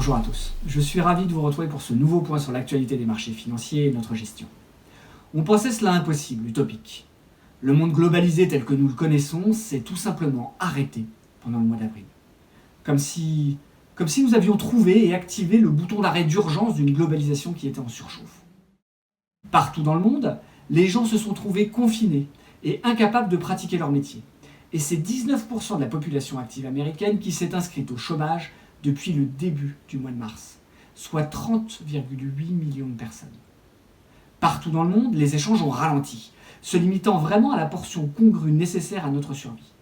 Bonjour à tous, je suis ravi de vous retrouver pour ce nouveau point sur l'actualité des marchés financiers et notre gestion. On pensait cela impossible, utopique. Le monde globalisé tel que nous le connaissons s'est tout simplement arrêté pendant le mois d'avril. Comme si nous avions trouvé et activé le bouton d'arrêt d'urgence d'une globalisation qui était en surchauffe. Partout dans le monde, les gens se sont trouvés confinés et incapables de pratiquer leur métier. Et c'est 19% de la population active américaine qui s'est inscrite au chômage depuis le début du mois de mars, soit 30,8 millions de personnes. Partout dans le monde, les échanges ont ralenti, se limitant vraiment à la portion congrue nécessaire à notre survie.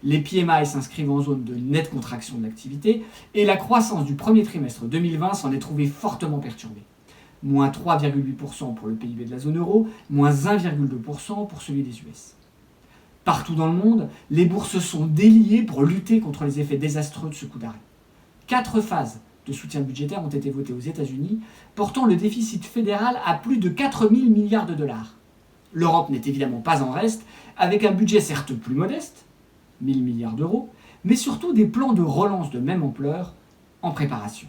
Les PMI s'inscrivent en zone de nette contraction de l'activité et la croissance du premier trimestre 2020 s'en est trouvée fortement perturbée. Moins 3,8% pour le PIB de la zone euro, moins 1,2% pour celui des US. Partout dans le monde, les bourses sont déliées pour lutter contre les effets désastreux de ce coup d'arrêt. 4 phases de soutien budgétaire ont été votées aux États-Unis, portant le déficit fédéral à plus de 4 000 milliards de dollars. L'Europe n'est évidemment pas en reste, avec un budget certes plus modeste, 1 000 milliards d'euros, mais surtout des plans de relance de même ampleur en préparation.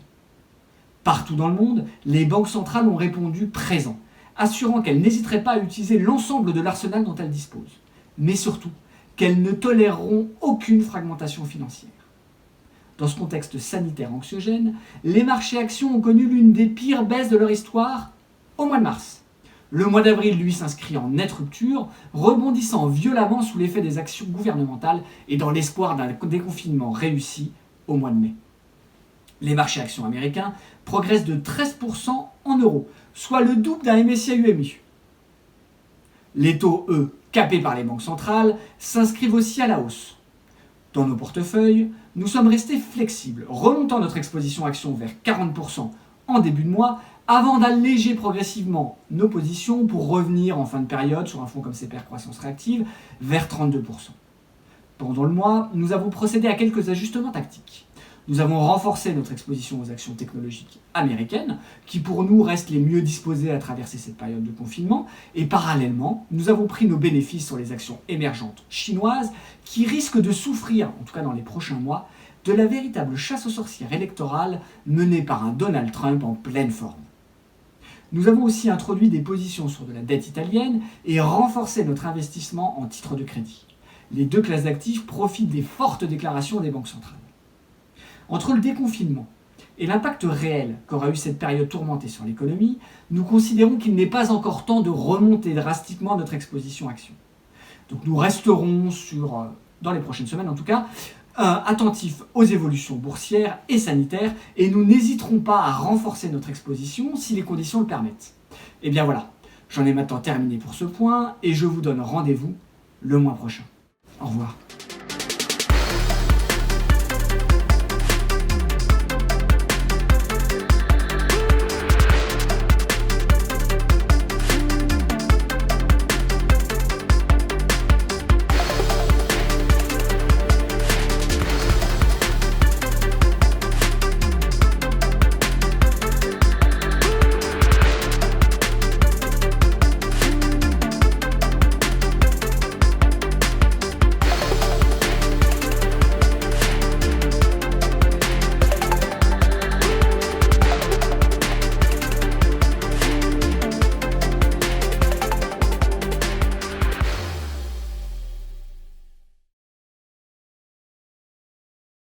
Partout dans le monde, les banques centrales ont répondu présent, assurant qu'elles n'hésiteraient pas à utiliser l'ensemble de l'arsenal dont elles disposent, mais surtout qu'elles ne toléreront aucune fragmentation financière. Dans ce contexte sanitaire anxiogène, les marchés actions ont connu l'une des pires baisses de leur histoire au mois de mars. Le mois d'avril, lui, s'inscrit en nette rupture, rebondissant violemment sous l'effet des actions gouvernementales et dans l'espoir d'un déconfinement réussi au mois de mai. Les marchés actions américains progressent de 13% en euros, soit le double d'un MSCI UMI. Les taux, eux, capés par les banques centrales, s'inscrivent aussi à la hausse. Dans nos portefeuilles, nous sommes restés flexibles, remontant notre exposition action vers 40% en début de mois, avant d'alléger progressivement nos positions pour revenir en fin de période sur un fonds comme CPR Croissance Réactive vers 32%. Pendant le mois, nous avons procédé à quelques ajustements tactiques. Nous avons renforcé notre exposition aux actions technologiques américaines, qui pour nous restent les mieux disposées à traverser cette période de confinement, et parallèlement, nous avons pris nos bénéfices sur les actions émergentes chinoises, qui risquent de souffrir, en tout cas dans les prochains mois, de la véritable chasse aux sorcières électorale menée par un Donald Trump en pleine forme. Nous avons aussi introduit des positions sur de la dette italienne et renforcé notre investissement en titres de crédit. Les deux classes d'actifs profitent des fortes déclarations des banques centrales. Entre le déconfinement et l'impact réel qu'aura eu cette période tourmentée sur l'économie, nous considérons qu'il n'est pas encore temps de remonter drastiquement notre exposition action. Donc nous resterons dans les prochaines semaines en tout cas, attentifs aux évolutions boursières et sanitaires et nous n'hésiterons pas à renforcer notre exposition si les conditions le permettent. Et bien voilà, j'en ai maintenant terminé pour ce point et je vous donne rendez-vous le mois prochain. Au revoir.